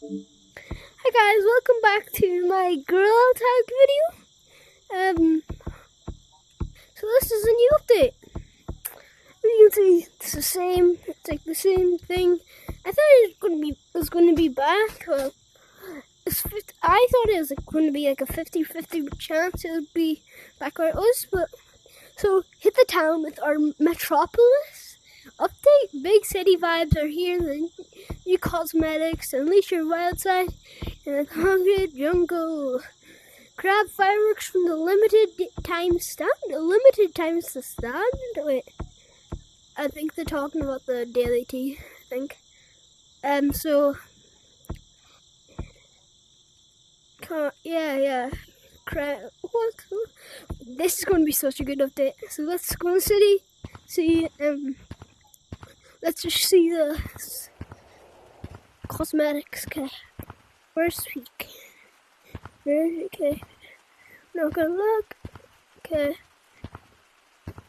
Hi guys, welcome back to my girl tag video. So this is a new update. You can see it's the same. It's like the same thing. I thought it was going to be back. I thought it was going to be like a 50-50 chance it would be back where it was. But so hit the town with our metropolis update. Big city vibes are here. The new cosmetics, unleash your wild side in a concrete jungle. Grab fireworks from the limited time stand. Limited times to stand? Wait, I think they're talking about the daily tea. I think. So. Yeah. What? This is going to be such a good update. So let's go in the city. See. Let's just see the cosmetics. Okay. First week. Okay. Not gonna look. Okay.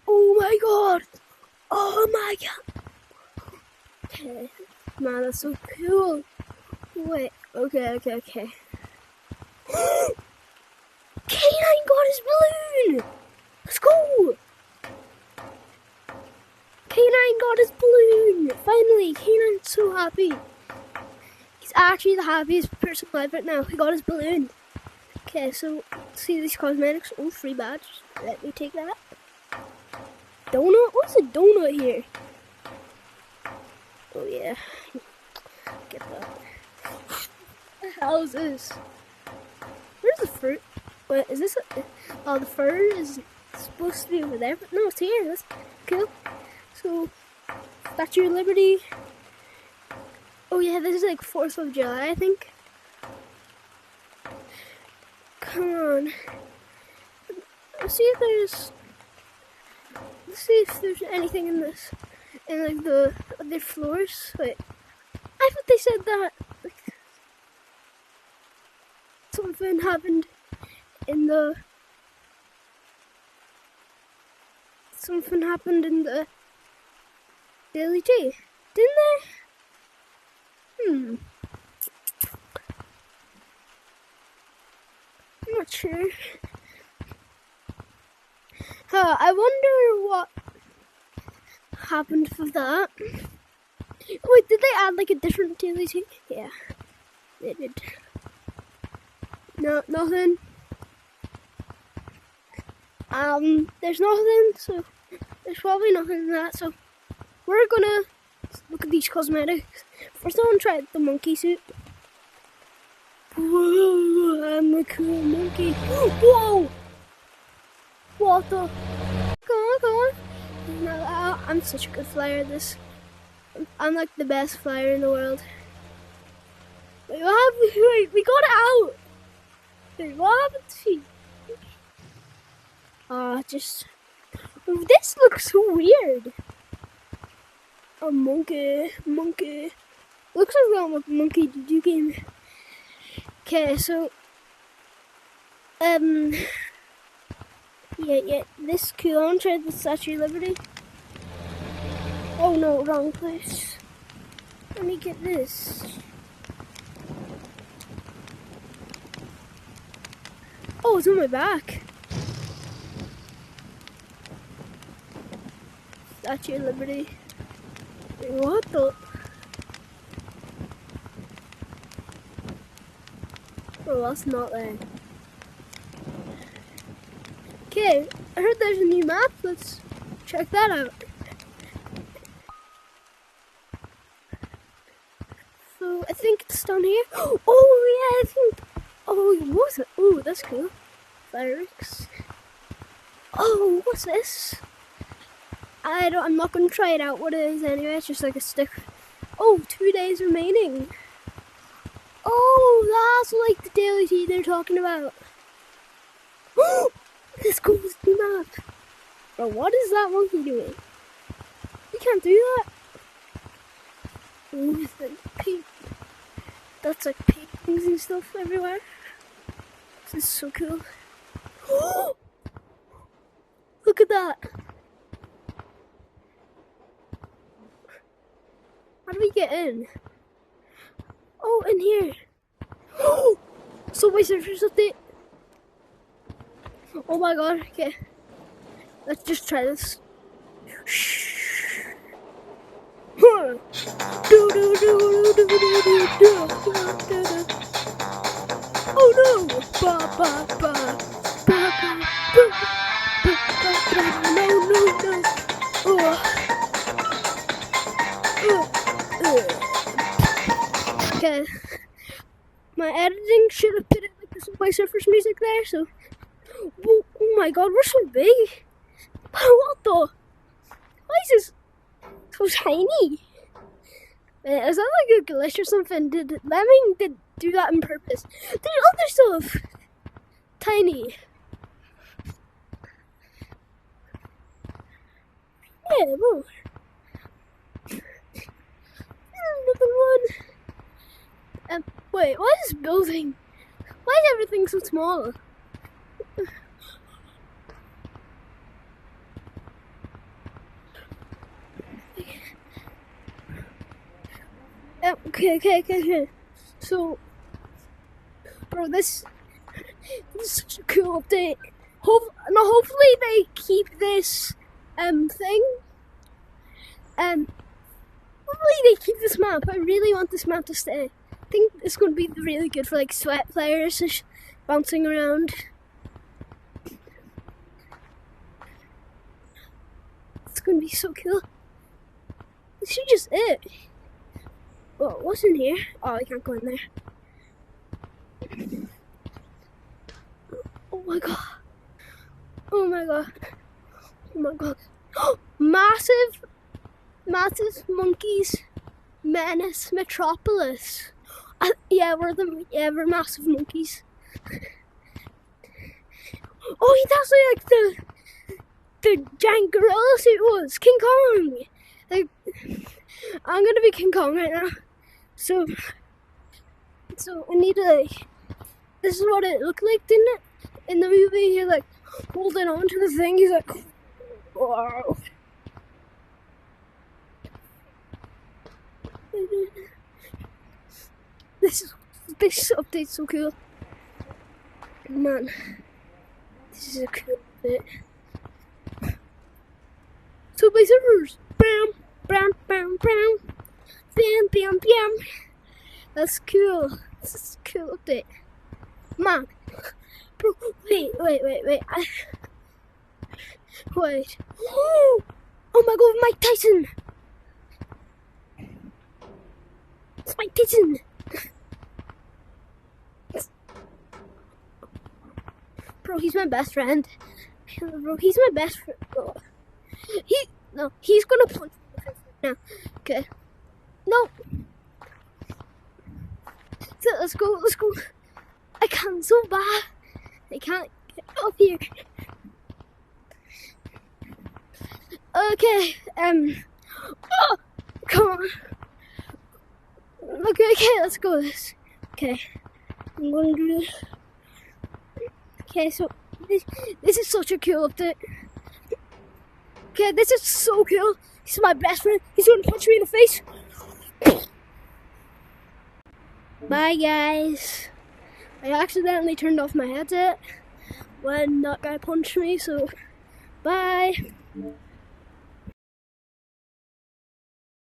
Oh my god! Oh my god! Okay. Man, that's so cool. Wait. Okay. K9 got his balloon! Let's go! K9 got his balloon! Finally, K9's so happy. He's actually the happiest person alive right now. He got his balloon. Okay, so see these cosmetics. Oh, free badge. Let me take that. Donut? What's a donut here? Oh yeah. Get that. What the hell is this? Where's the fruit? What is this? Oh, the fur is supposed to be over there, but no, it's here. That's cool. So, Statue of Liberty. Oh yeah, this is like 4th of July, I think. Come on. Let's see if there's anything in this, in like the other floors. Wait, I thought they said that like, something happened in the daily tea, didn't they? I'm not sure. I wonder what happened for that. Wait, did they add like a different daily tea? Yeah, they did. No, nothing. There's nothing, so there's probably nothing in that, so we're gonna look at these cosmetics. First I want to try the monkey suit. Whoa, I'm a cool monkey. Whoa! What the? Come on. No, I'm such a good flyer at this. I'm like the best flyer in the world. Wait, we got it out! Wait, what happened to you? This looks so weird. A monkey. Looks like I'm a monkey do game. Okay, so yeah, this cool. I want to try the Statue of Liberty. Oh no, wrong place. Let me get this. Oh, it's on my back. Statue of Liberty. Wait, what the? Oh, that's not there. Okay, I heard there's a new map. Let's check that out. So I think it's down here. Oh yeah, I think. Oh, what was it? Oh, that's cool. Fireworks. Oh, what's this? I'm not gonna try it out. What it is anyway? It's just like a stick. Oh, 2 days remaining. Oh, that's like the daily tea they're talking about. This goes the map. Bro, what is that monkey doing? You can't do that. Oh, it's like pink. That's like paintings and stuff everywhere. This is so cool. Look at that. How do we get in? Oh, what in here? Oh! Subway Surfers update. Oh my god, okay. Let's just try this. Oh no! Ba ba ba ba ba ba ba ba. No no no! Oh. Okay. My editing should have put it like the Subway Surfers music there. So. Oh my god, we're so big. What the? Why is this so tiny? Is that like a glitch or something? Did Lemming do that on purpose? The other stuff tiny. Yeah, whoa. Another one. Wait, what is this building? Why is everything so small? Okay. So, bro, this is such a cool update. Hopefully they keep this thing. Hopefully they keep this map. I really want this map to stay. I think it's going to be really good for like sweat players just bouncing around. It's going to be so cool. This is just it. Whoa, what's in here? Oh, I can't go in there. Oh my god. Oh my god. Oh my god. Massive monkeys. Menace metropolis. We're massive monkeys. Oh, that's like the giant gorilla suit was King Kong. Like, I'm gonna be King Kong right now. So I need to like. This is what it looked like, didn't it? In the movie, you're like holding on to the thing. He's like, wow. This update's so cool, man. This is a cool bit. Subway Surfers. Bam, bam, bam, bam, bam, bam, bam. That's cool. This is a cool update, man. Bro, wait. Wait. Oh my god, Mike Tyson. It's Mike Tyson. Bro, he's my best friend. Bro, he's my best friend. Oh. He's gonna punch me now. Okay. No. So let's go. I can't, so bad. I can't get up here. Okay, oh, come on. Okay, let's go. Okay, I'm gonna do this. Okay, so this is such a cool update. Okay, this is so cool. He's my best friend. He's gonna punch me in the face. Bye, guys. I accidentally turned off my headset when that guy punched me, so bye.